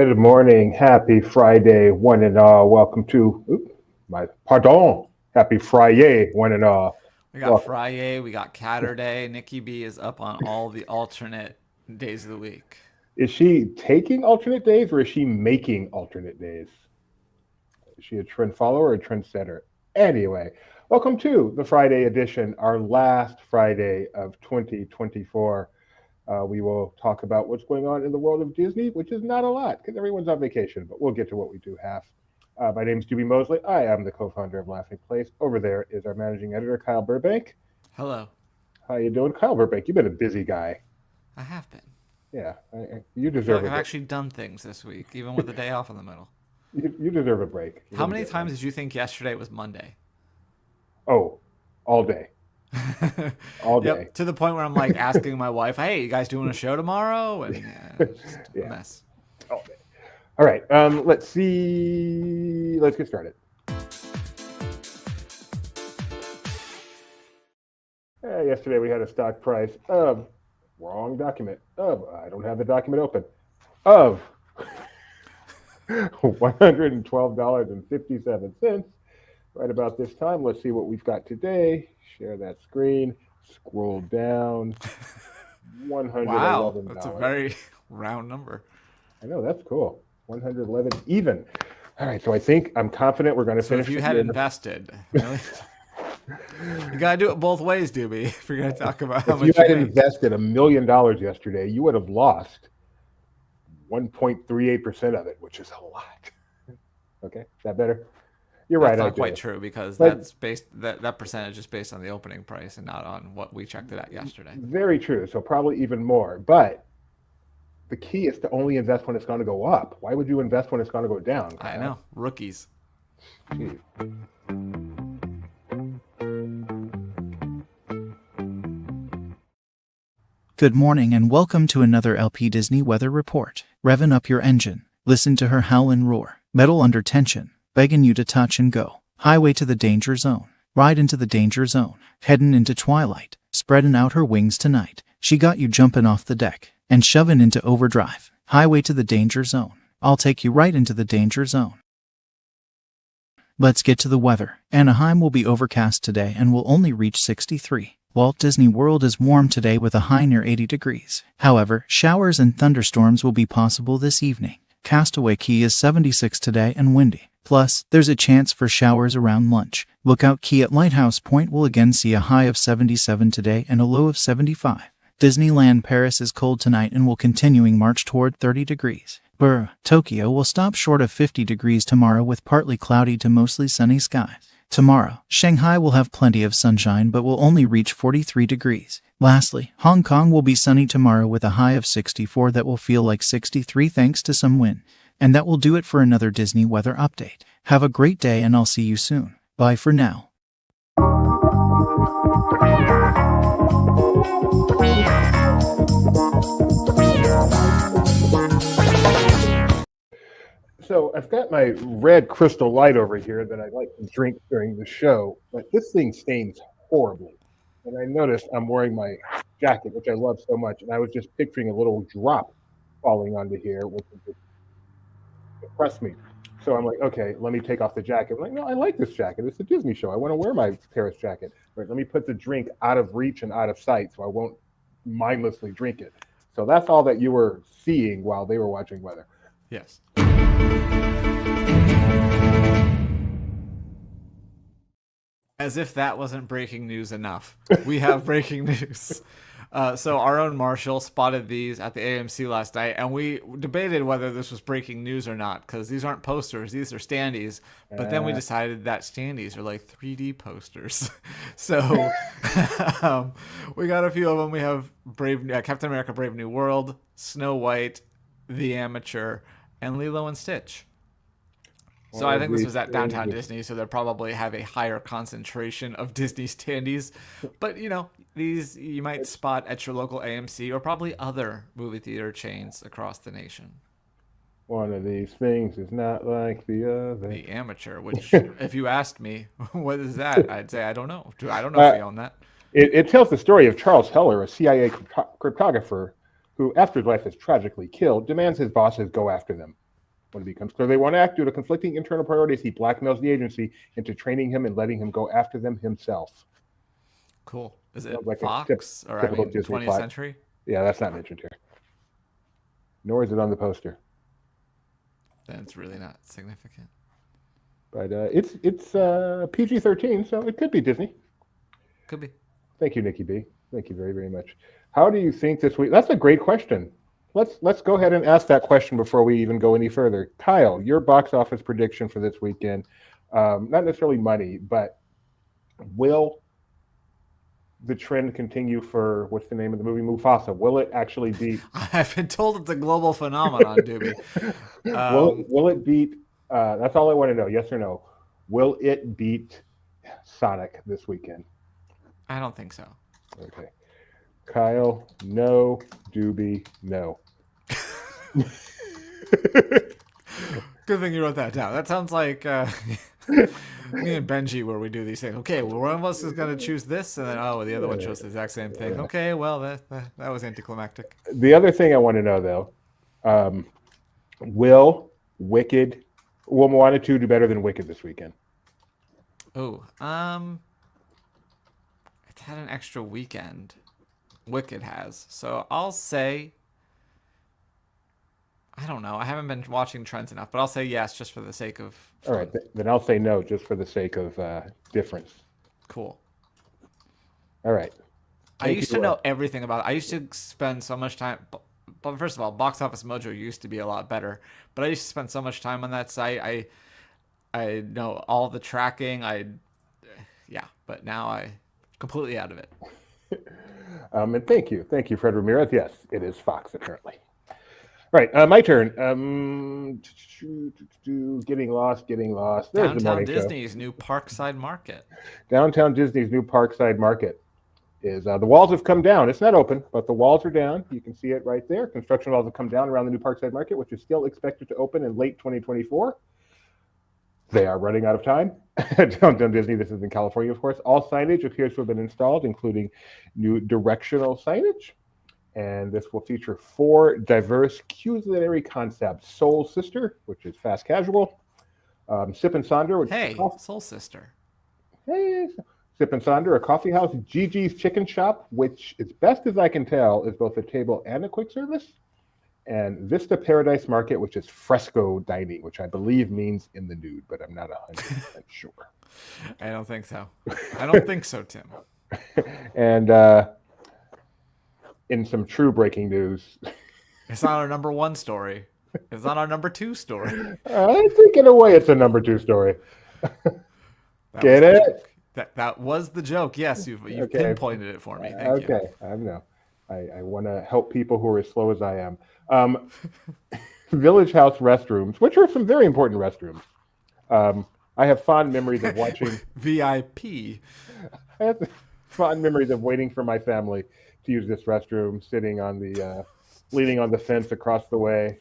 Good morning. Happy Friday, one and all. Welcome to Happy Friday, one and all. We got Welcome. Friday, we got Catterday. Nikki B is up on all the alternate days of the week. Is she taking alternate days or is she making alternate days? Is she a trend follower or a trendsetter? Anyway, welcome to the Friday edition, our last Friday of 2024. We will talk about what's going on in the world of Disney, which is not a lot because everyone's on vacation, but we'll get to what we do have. My name is Dewey Mosley. I am the co-founder of Laughing Place. Over there is our managing editor, Kyle Burbank. Hello. How you doing, Kyle Burbank? You've been a busy guy. I have been. Yeah, you I feel deserve like a I've break. actually done things this week, even with the day off in the middle. You deserve a break. You How really many do, man. times did you think yesterday was Monday? Oh, all day, all day. Yep, to the point where I'm like asking my wife, "Hey, you guys doing a show tomorrow?" And it's just a Yeah, mess. all day. All right. Let's see. Let's get started. Yesterday we had a stock price of wrong document of I don't have the document open of $112.57. Right about this time, let's see what we've got today. Share that screen. Scroll down. Wow, that's a $111. very round number. I know that's cool. 111 even. All right, so I think I'm confident we're going to So if finish you the had year. invested, really, you gotta do it both ways, Doobie. If you're gonna talk about how If you much you had made. invested $1 million yesterday, you would have lost 1.38% of it, which is a lot. Okay, is that better? You're right, That's I not quite did. true because But that's based that percentage is based on the opening price and not on what we checked it at yesterday. very true. So probably even more. But the key is to only invest when it's going to go up. Why would you invest when it's going to go down, I Kyle? know, rookies. Jeez. Good morning and welcome to another LP Disney weather report. Revving up your engine. Listen to her howl and roar. Metal under tension. Begging you to touch and go. Highway to the danger zone. Ride into the danger zone. Heading into twilight. Spreading out her wings tonight. She got you jumping off the deck and shoving into overdrive. Highway to the danger zone. I'll take you right into the danger zone. Let's get to the weather. Anaheim will be overcast today and will only reach 63. Walt Disney World is warm today with a high near 80 degrees. However, showers and thunderstorms will be possible this evening. Castaway Cay is 76 today and windy. Plus, there's a chance for showers around lunch. Lookout Cay at Lighthouse Point will again see a high of 77 today and a low of 75. Disneyland Paris is cold tonight and will continuing march toward 30 degrees. Tokyo will stop short of 50 degrees tomorrow with partly cloudy to mostly sunny skies. Tomorrow, Shanghai will have plenty of sunshine but will only reach 43 degrees. Lastly, Hong Kong will be sunny tomorrow with a high of 64 that will feel like 63 thanks to some wind. And that will do it for another Disney weather update. Have a great day and I'll see you soon. Bye for now. So I've got my red crystal light over here that I like to drink during the show, but this thing stains horribly. And I noticed I'm wearing my jacket, which I love so much, and I was just picturing a little drop falling onto here, which would just depress me. So I'm like, okay, let me take off the jacket. I'm like, no, I like this jacket. It's a Disney show. I want to wear my Paris jacket. Right, let me put the drink out of reach and out of sight so I won't mindlessly drink it. So that's all that you were seeing while they were watching weather. Yes. As if that wasn't breaking news enough, we have breaking news. So our own Marshall spotted these at the AMC last night, and we debated whether this was breaking news or not, because these aren't posters, these are standees. But then we decided that standees are like 3D posters. So we got a few of them. We have Captain America Brave New World, Snow White, The Amateur, and Lilo and Stitch. So I think this was at Downtown Disney, so they probably have a higher concentration of Disney standees. But, these you might spot at your local AMC or probably other movie theater chains across the nation. One of these things is not like the other. The Amateur, which, if you asked me, what is that? I'd say, I don't know. I don't know if we own that. It tells the story of Charles Heller, a CIA cryptographer who, after his wife is tragically killed, demands his bosses go after them. when it becomes clear they want to act due to conflicting internal priorities, he blackmails the agency into training him and letting him go after them himself. Cool. Is it Sounds like a Fox or I typical mean Disney 20th plot. Century? Yeah, that's not mentioned here. Nor is it on the poster. Then it's really not significant. But it's PG-13, so it could be Disney. Could be. Thank you, Nikki B. Thank you very, very much. How do you think this week? That's a great question. Let's go ahead and ask that question before we even go any further. Kyle, your box office prediction for this weekend, not necessarily money, but will the trend continue for, what's the name of the movie, Mufasa? Will it actually beat? I've been told it's a global phenomenon, Doobie. Will it beat? That's all I want to know. Yes or no? Will it beat Sonic this weekend? I don't think so. Okay. Kyle, no. Doobie, no. Good thing you wrote that down. That sounds like me and Benji where we do these things. Okay, well, one of us is going to choose this, and then, the other one chose the exact same thing. Okay, well, that was anticlimactic. The other thing I want to know, though, will Moana 2 do better than Wicked this weekend? Oh, it's had an extra weekend. Wicked has. So I'll say, I don't know. I haven't been watching trends enough, but I'll say yes just for the sake of fun. All right, then I'll say no just for the sake of difference. Cool. All right. I used to know everything about it. I used to spend so much time. But first of all, Box Office Mojo used to be a lot better. But I used to spend so much time on that site. I know all the tracking. But now I completely out of it. And thank you, Fred Ramirez. Yes, it is Fox apparently. All right, my turn. Getting lost. There's Downtown the morning Disney's show. new Parkside Market. Downtown Disney's new Parkside Market is the walls have come down. It's not open, but the walls are down. You can see it right there. Construction walls have come down around the new Parkside Market, which is still expected to open in late 2024. They are running out of time. Downtown Disney, this is in California, of course. All signage appears to have been installed, including new directional signage. And this will feature 4 diverse culinary concepts. Soul Sister, which is fast casual. Sip and Sonder, which Hey, is Soul Sister. Hey, Sip and Sonder, a coffee house. Gigi's Chicken Shop, which, as best as I can tell, is both a table and a quick service. And Vista Paradise Market, which is fresco dining, which I believe means in the nude, but I'm not 100% sure. I don't think so. I don't think so, Tim. And in some true breaking news, It's not our number 1 story. It's not our number 2 story. I think in a way it's a number 2 story. Get it? That was the joke. Yes, you've Okay. pinpointed it for me. Thank you. Okay, I know. I want to help people who are as slow as I am. Village House restrooms, which are some very important restrooms. I have fond memories of watching. VIP. I have fond memories of waiting for my family to use this restroom, sitting on the, leaning on the fence across the way.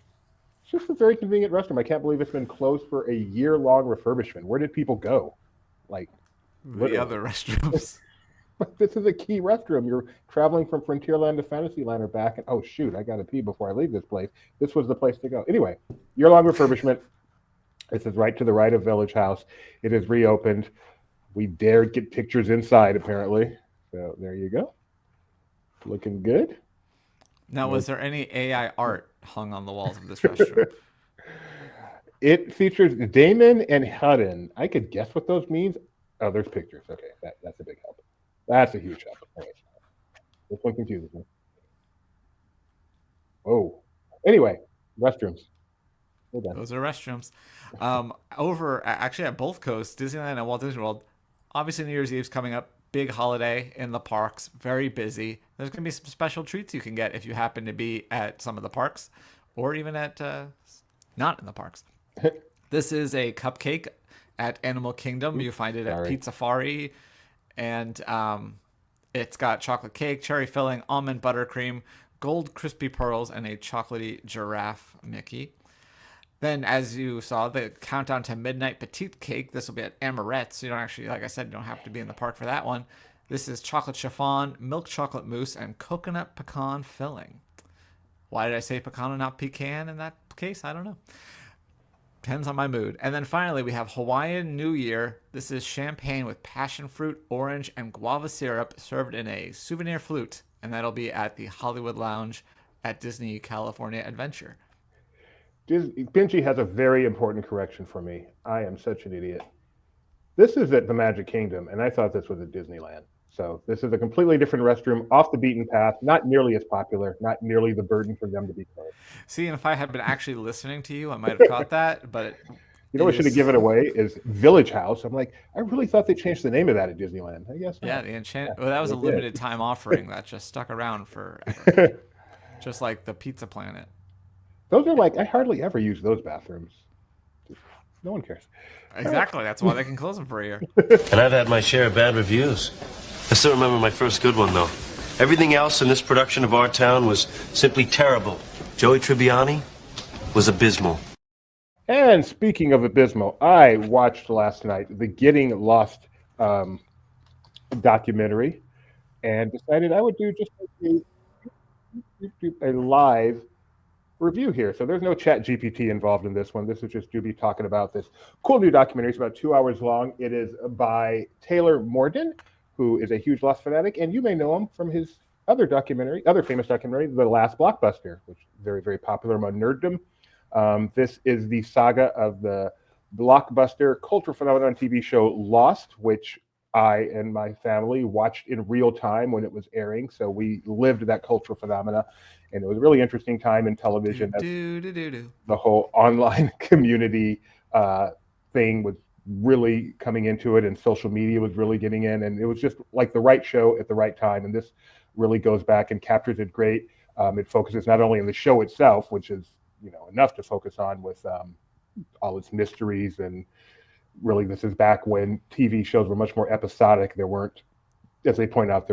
It's just a very convenient restroom. I can't believe it's been closed for a year-long refurbishment. Where did people go? Like, The other restrooms. this is a key restroom. You're traveling from Frontierland to Fantasyland or back, and oh shoot, I got to pee before I leave this place. This was the place to go. Anyway, year-long refurbishment. This is right to the right of Village House. It is reopened. We dared get pictures inside, apparently. So there you go. Looking good. Now, was there any AI art hung on the walls of this restroom? It features Damon and Hudden. I could guess what those means. Oh, there's pictures. Okay, that's a big help. That's a huge help. Anyways, this one confuses me. Oh, anyway, restrooms. We're done. Those are restrooms. Actually at both coasts, Disneyland and Walt Disney World, obviously New Year's Eve's coming up. Big holiday in the parks. Very busy. There's going to be some special treats you can get if you happen to be at some of the parks or even at not in the parks. This is a cupcake at Animal Kingdom. You find it at Pizzafari. And it's got chocolate cake, cherry filling, almond buttercream, gold crispy pearls, and a chocolatey giraffe Mickey. Then, as you saw, the Countdown to Midnight Petite Cake. This will be at Amorette's. So you don't actually, like I said, you don't have to be in the park for that one. This is chocolate chiffon, milk chocolate mousse, and coconut pecan filling. Why did I say pecan and not pecan in that case? I don't know. Depends on my mood. And then finally, we have Hawaiian New Year. This is champagne with passion fruit, orange, and guava syrup served in a souvenir flute. And that'll be at the Hollywood Lounge at Disney California Adventure. Benji has a very important correction for me. I am such an idiot. This is at the Magic Kingdom, and I thought this was at Disneyland. So this is a completely different restroom, off the beaten path, not nearly as popular, not nearly the burden for them to be closed. See, and if I had been actually listening to you, I might have caught that. But you know what should have given away is Village House. I'm like, I really thought they changed the name of that at Disneyland. I guess not. Yeah, the enchant. Well, that was a limited time offering that just stuck around forever, just like the Pizza Planet. Those are like, I hardly ever use those bathrooms. No one cares. Exactly. That's why they can close them for a year. And I've had my share of bad reviews. I still remember my first good one, though. Everything else in this production of Our Town was simply terrible. Joey Tribbiani was abysmal. And speaking of abysmal, I watched last night the Getting Lost documentary and decided I would do just a live review here. So there's no chat GPT involved in this one. This is just Doobie talking about this cool new documentary. It's about 2 hours long. It is by Taylor Morden, who is a huge Lost fanatic, and you may know him from his other famous documentary, The Last Blockbuster, which is very, very popular among nerddom. This is the saga of the blockbuster cultural phenomenon TV show Lost, which I and my family watched in real time when it was airing. So we lived that cultural phenomena, and it was a really interesting time in television. The whole online community thing was really coming into it, and social media was really getting in, and it was just like the right show at the right time. And this really goes back and captures it great. It focuses not only on the show itself, which is enough to focus on with all its mysteries, and really this is back when TV shows were much more episodic. There weren't, as they point out,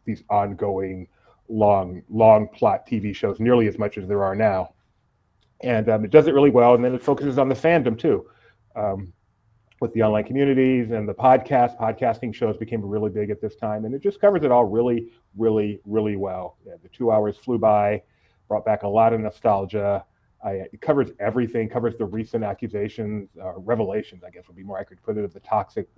these ongoing long plot TV shows nearly as much as there are now. And it does it really well. And then it focuses on the fandom too, with the online communities and the podcasting shows became really big at this time. And it just covers it all really, really, really well. Yeah, the 2 hours flew by, brought back a lot of nostalgia. It covers everything, covers the recent accusations, revelations, I guess would be more accurate to put it, of the toxic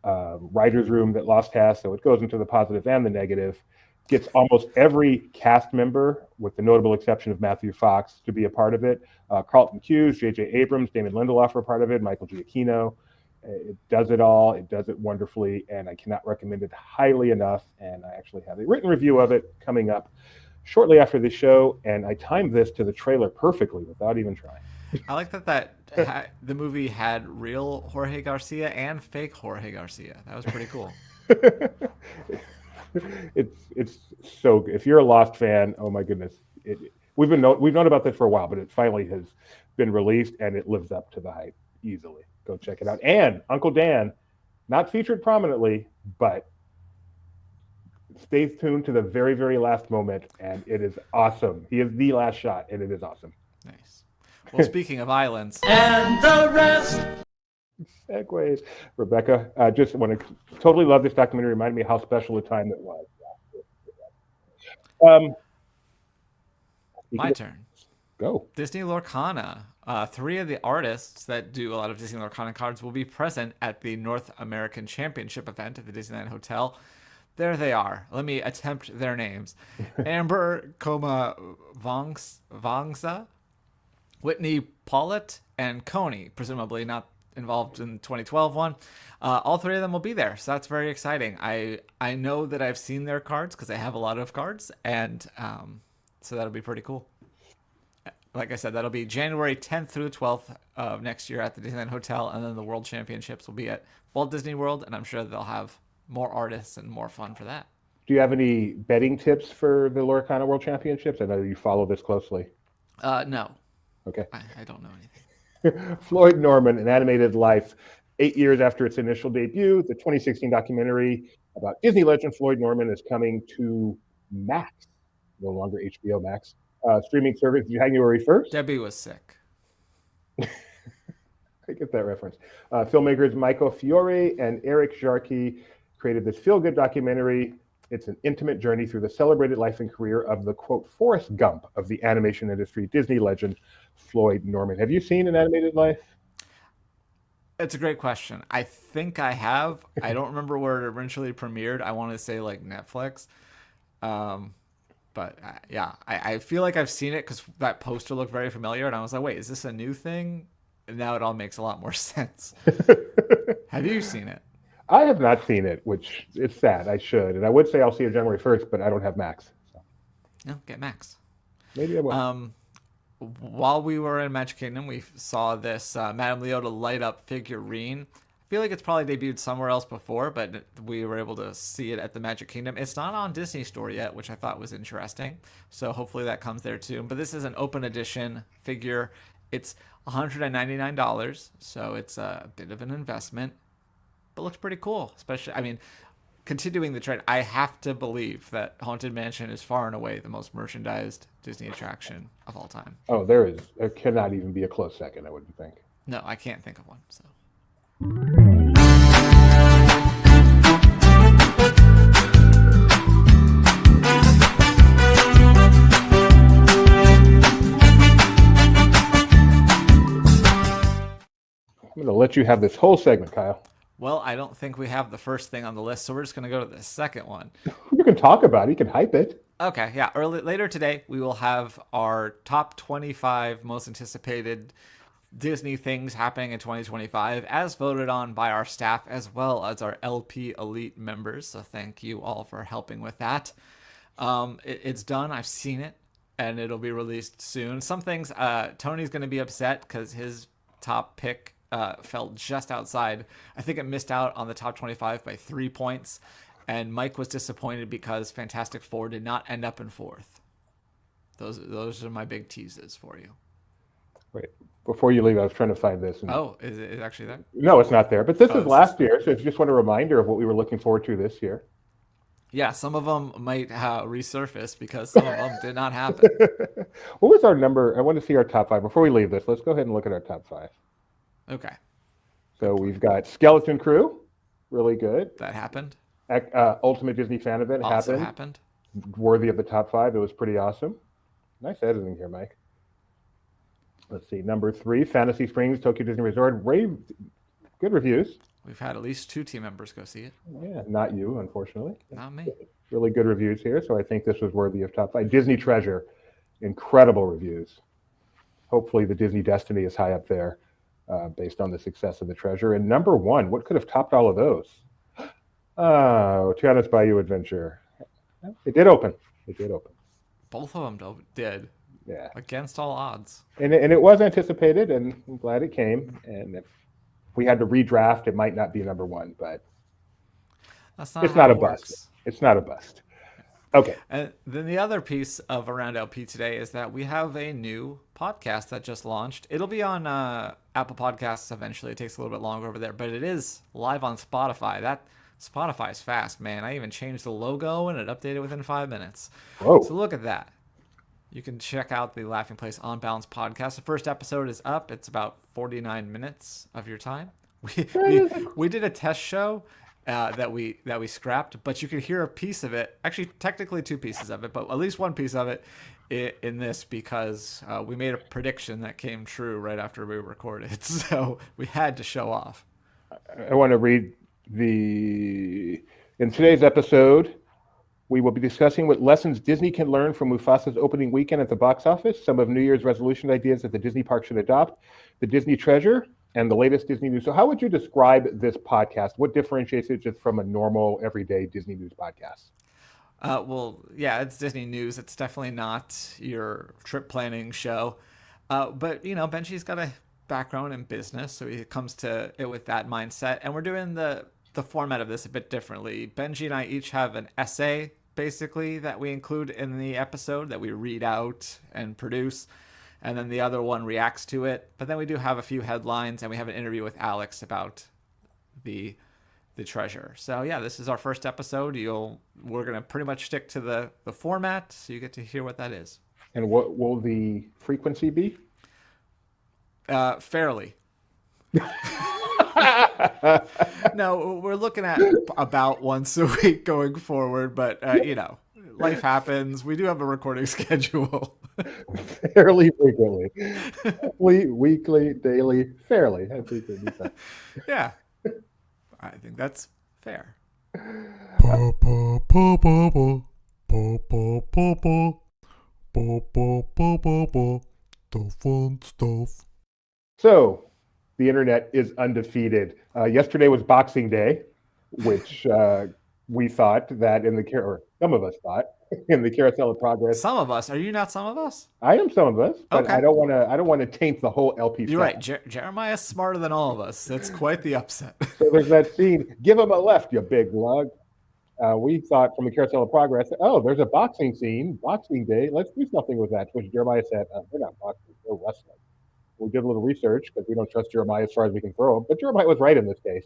writer's room that Lost has. So it goes into the positive and the negative. Gets almost every cast member, with the notable exception of Matthew Fox, to be a part of it. Carlton Cuse, J.J. Abrams, Damon Lindelof are a part of it, Michael Giacchino. It does it all. It does it wonderfully, and I cannot recommend it highly enough. And I actually have a written review of it coming up shortly after the show, and I timed this to the trailer perfectly without even trying. I like that the movie had real Jorge Garcia and fake Jorge Garcia. That was pretty cool. It's so good. If you're a Lost fan, oh my goodness, we've known about this for a while, but it finally has been released, and it lives up to the hype easily. Go check it out. And Uncle Dan, not featured prominently, but stay tuned to the very, very last moment, and it is awesome. He is the last shot, and it is awesome. Nice. Well, speaking of islands, and the rest. Segues. Rebecca, just want to totally love this documentary. Reminded me how special a time it was. My turn. Go. Disney Lorcana. 3 of the artists that do a lot of Disney Lorcana cards will be present at the North American Championship event at the Disneyland Hotel. There they are. Let me attempt their names. Amber Coma Vangsa, Whitney Paulett, and Coney, presumably not involved in the 2012 one. All 3 of them will be there, so that's very exciting. I know that I've seen their cards because I have a lot of cards, and so that'll be pretty cool. Like I said, that'll be January 10th through the 12th of next year at the Disneyland Hotel, and then the World Championships will be at Walt Disney World, and I'm sure they'll have more artists and more fun for that. Do you have any betting tips for the Lorcana World Championships? I know you follow this closely. No. Okay. I don't know anything. Floyd Norman, An Animated Life. 8 years after its initial debut, the 2016 documentary about Disney legend Floyd Norman is coming to Max, no longer HBO Max, streaming service January 1st. Debbie was sick. I get that reference. Filmmakers Michael Fiore and Eric Jarkey created this feel-good documentary It's an intimate journey through the celebrated life and career of the, quote, Forrest Gump of the animation industry, Disney legend Floyd Norman. Have you seen An Animated Life? It's a great question. I think I have. I don't remember where it originally premiered. I want to say like Netflix. But yeah, I feel like I've seen it because that poster looked very familiar. And I was like, wait, is this a new thing? And now it all makes a lot more sense. Have you seen it? I have not seen it, which is sad. I should. And I would say I'll see it January 1st, but I don't have Max. So No, get Max. maybe I will. While we were in Magic Kingdom, we saw this Madame Leota light up figurine. I feel like it's probably debuted somewhere else before, but we were able to see it at the Magic Kingdom. It's not on Disney Store yet, which I thought was interesting. So hopefully that comes there too. But this is an open edition figure. It's $199, so it's a bit of an investment, but looks pretty cool. Especially, I mean, continuing the trend, I have to believe that Haunted Mansion is far and away the most merchandised Disney attraction of all time. Oh, there cannot even be a close second, I wouldn't think. No, I can't think of one. So. I'm going to let you have this whole segment, Kyle. Well, I don't think we have the first thing on the list, so we're just going to go to the second one. You can talk about it. You can hype it. Okay, yeah. Later today, we will have our top 25 most anticipated Disney things happening in 2025, as voted on by our staff as well as our LP Elite members. So thank you all for helping with that. It's done. I've seen it, and it'll be released soon. Some things, Tony's going to be upset because his top pick fell just outside. I think it missed out on the top 25 by 3 points. And Mike was disappointed because Fantastic Four did not end up in fourth. Those are my big teases for you. Wait, before you leave, I was trying to find this. Oh, is it actually there? No, it's not there. But this is last year, so if you just want a reminder of what we were looking forward to this year. Yeah, some of them might resurface because some of them did not happen. What was our number? I want to see our top 5. Before we leave this, let's go ahead and look at our top 5. Okay. So we've got Skeleton Crew, really good. That happened. Ultimate Disney Fan Event Also happened. Worthy of the top 5. It was pretty awesome. Nice editing here, Mike. Let's see. Number 3, Fantasy Springs Tokyo Disney Resort. Good reviews. We've had at least 2 team members go see it. Yeah, not you, unfortunately. Not me. Really good reviews here, so I think this was worthy of top 5. Disney Treasure, incredible reviews. Hopefully the Disney Destiny is high up there based on the success of the Treasure. And number 1, what could have topped all of those? Oh, Tiana's Bayou Adventure. It did open. Both of them did. Yeah. Against all odds. And it was anticipated, and I'm glad it came. And if we had to redraft, it might not be number 1, but it's not a bust. It's not a bust. Okay. And then the other piece of Around LP today is that we have a new podcast that just launched. It'll be on Apple Podcasts eventually. It takes a little bit longer over there, but it is live on Spotify. That Spotify is fast, man. I even changed the logo and it updated within 5 minutes. Whoa. So look at that. You can check out the Laughing Place On Balance podcast. The first episode is up. It's about 49 minutes of your time. We did a test show that we scrapped, but you could hear a piece of it. Actually, technically 2 pieces of it, but at least one piece of it in this because we made a prediction that came true right after we recorded. So we had to show off. I want to read in today's episode, we will be discussing what lessons Disney can learn from Mufasa's opening weekend at the box office, some of New Year's resolution ideas that the Disney park should adopt, the Disney Treasure, and the latest Disney news. So how would you describe this podcast? What differentiates it just from a normal, everyday Disney news podcast? Well, yeah, it's Disney news. It's definitely not your trip planning show. But, Benji's got a background in business, so he comes to it with that mindset. And we're doing the format of this a bit differently. Benji and I each have an essay, basically, that we include in the episode that we read out and produce. And then the other one reacts to it. But then we do have a few headlines, and we have an interview with Alex about the Treasure. So yeah, this is our first episode. We're gonna pretty much stick to the format, so you get to hear what that is. And what will the frequency be? Fairly. No, we're looking at about once a week going forward, but life happens. We do have a recording schedule. Fairly frequently. Weekly, daily, fairly. I think that'd be fine. Yeah, I think that's fair. The fun stuff. So, the internet is undefeated. Yesterday was Boxing Day, which we thought that or some of us thought, in the carousel of progress. Some of us. Are you not some of us? I am some of us, but Okay. I don't want to taint the whole LP. You're right. Jeremiah's smarter than all of us. That's quite the upset. So there's that scene. Give him a left, you big lug. We thought from the carousel of progress, oh, there's a boxing scene, Boxing Day. Let's do something with that. Which Jeremiah said, we're not boxing, we're wrestling. We did a little research because we don't trust Jeremiah as far as we can throw him, but Jeremiah was right in this case.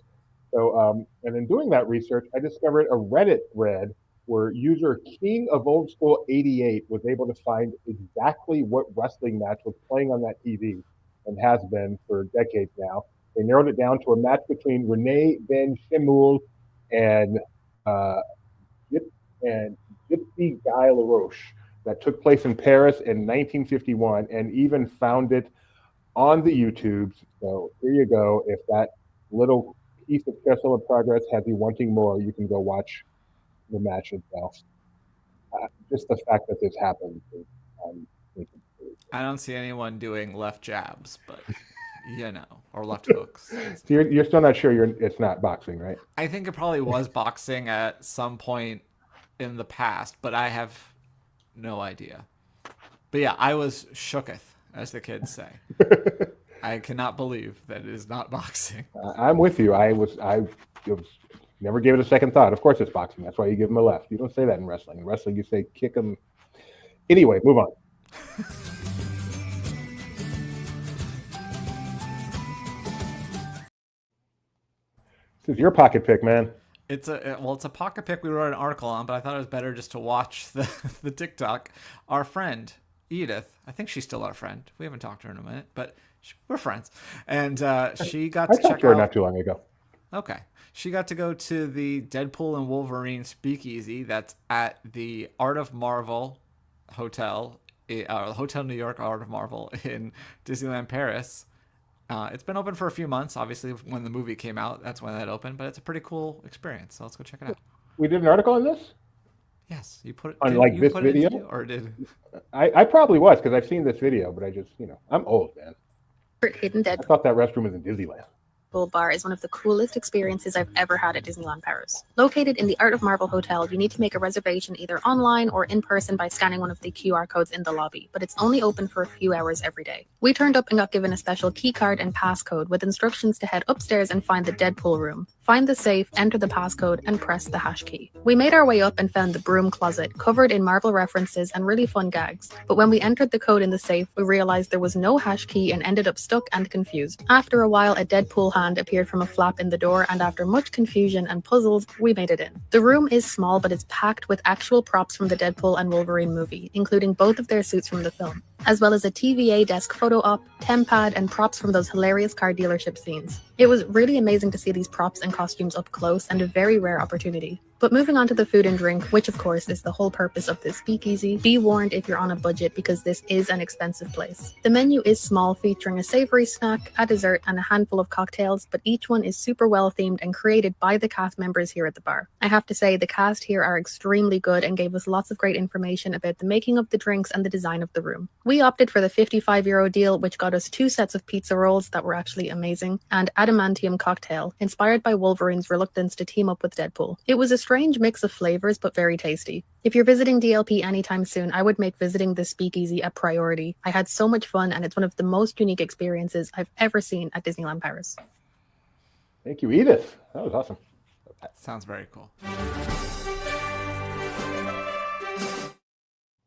So, and in doing that research, I discovered a Reddit thread where user King of Old School 88 was able to find exactly what wrestling match was playing on that TV and has been for decades now. They narrowed it down to a match between Renee Ben Shimul and Gypsy Guy LaRoche that took place in Paris in 1951 and even found it on the YouTubes. So here you go. If that little piece of carousel of progress has you wanting more, you can go watch the match itself. Just the fact that this happened. I don't see anyone doing left jabs, but or left hooks. So you're still not sure it's not boxing, right? I think it probably was boxing at some point in the past, but I have no idea. But yeah, I was shooketh, as the kids say. I cannot believe that it is not boxing. I'm with you. I never gave it a second thought. Of course it's boxing. That's why you give them a left. You don't say that in wrestling. In wrestling, you say kick them. Anyway, move on. This is your pocket pick, man. It's a pocket pick we wrote an article on, but I thought it was better just to watch the TikTok. Our friend Edith, I think she's still our friend. We haven't talked to her in a minute, but we're friends. And she got to check talked to her out. not too long ago. Okay, she got to go to the Deadpool and Wolverine Speakeasy. That's at the Art of Marvel Hotel, Hotel New York Art of Marvel in Disneyland Paris. It's been open for a few months. Obviously, when the movie came out, that's when that opened. But it's a pretty cool experience. So let's go check it out. We did an article on this? Yes, you put it on like this video, or did I probably was because I've seen this video, but I just I'm old, man. Hidden Deadpool I thought that restroom was in Disneyland. Bar is one of the coolest experiences I've ever had at Disneyland Paris. Located in the Art of Marvel Hotel, you need to make a reservation either online or in person by scanning one of the QR codes in the lobby, but it's only open for a few hours every day. We turned up and got given a special key card and passcode with instructions to head upstairs and find the Deadpool room. Find the safe, enter the passcode, and press the hash key. We made our way up and found the broom closet, covered in Marvel references and really fun gags. But when we entered the code in the safe, we realized there was no hash key and ended up stuck and confused. After a while, a Deadpool hand appeared from a flap in the door, and after much confusion and puzzles, we made it in. The room is small, but it's packed with actual props from the Deadpool and Wolverine movie, including both of their suits from the film, as well as a TVA desk photo op, tempad, and props from those hilarious car dealership scenes. It was really amazing to see these props and costumes up close, and a very rare opportunity. But moving on to the food and drink, which of course is the whole purpose of this speakeasy, be warned if you're on a budget because this is an expensive place. The menu is small, featuring a savory snack, a dessert, and a handful of cocktails, but each one is super well themed and created by the cast members here at the bar. I have to say, the cast here are extremely good and gave us lots of great information about the making of the drinks and the design of the room. We opted for the €55 deal, which got us 2 sets of pizza rolls that were actually amazing, and adamantium cocktail, inspired by Wolverine's reluctance to team up with Deadpool. It was a strange mix of flavors, but very tasty. If you're visiting DLP anytime soon, I would make visiting this speakeasy a priority. I had so much fun, and it's one of the most unique experiences I've ever seen at Disneyland Paris. Thank you, Edith. That was awesome. Sounds very cool.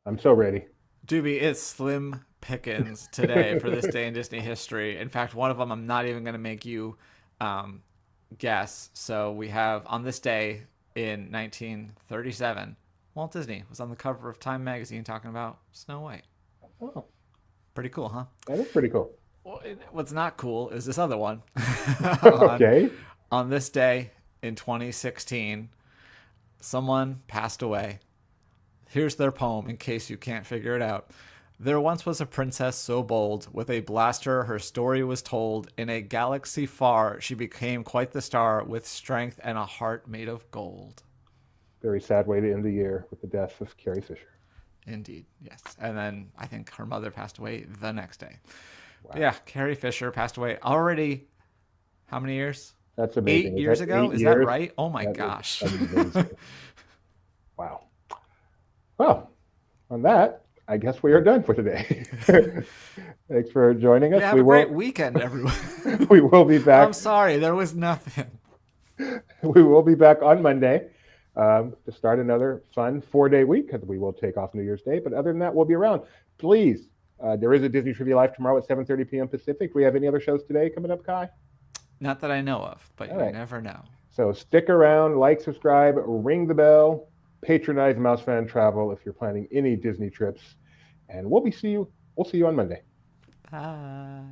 I'm so ready. Doobie, it's slim pickings today for this day in Disney history. In fact, one of them I'm not even going to make you guess. So we have, on this day in 1937, Walt Disney was on the cover of Time magazine talking about Snow White. Oh, pretty cool, huh? that is pretty cool. What's not cool is this other one. Okay. On this day in 2016, someone passed away. Here's their poem in case you can't figure it out. There once was a princess so bold, with a blaster her story was told. In a galaxy far, she became quite the star, with strength and a heart made of gold. Very sad way to end the year with the death of Carrie Fisher. Indeed, yes. And then I think her mother passed away the next day. Wow. Yeah, Carrie Fisher passed away already. How many years? That's amazing. 8 years ago? Is that right? Oh my That gosh. is amazing. Wow. Well, on that, I guess we are done for today. Thanks for joining us. Yeah, have a great weekend, everyone. We will be back. I'm sorry, there was nothing. We will be back on Monday to start another fun 4-day week, because we will take off New Year's Day. But other than that, we'll be around. Please, there is a Disney Trivia Live tomorrow at 7:30 p.m. Pacific. Do we have any other shows today coming up, Kai? Not that I know of, but All you right. never know. So stick around, like, subscribe, ring the bell, patronize Mouse Fan Travel if you're planning any Disney trips. And we'll see you on Monday. Bye.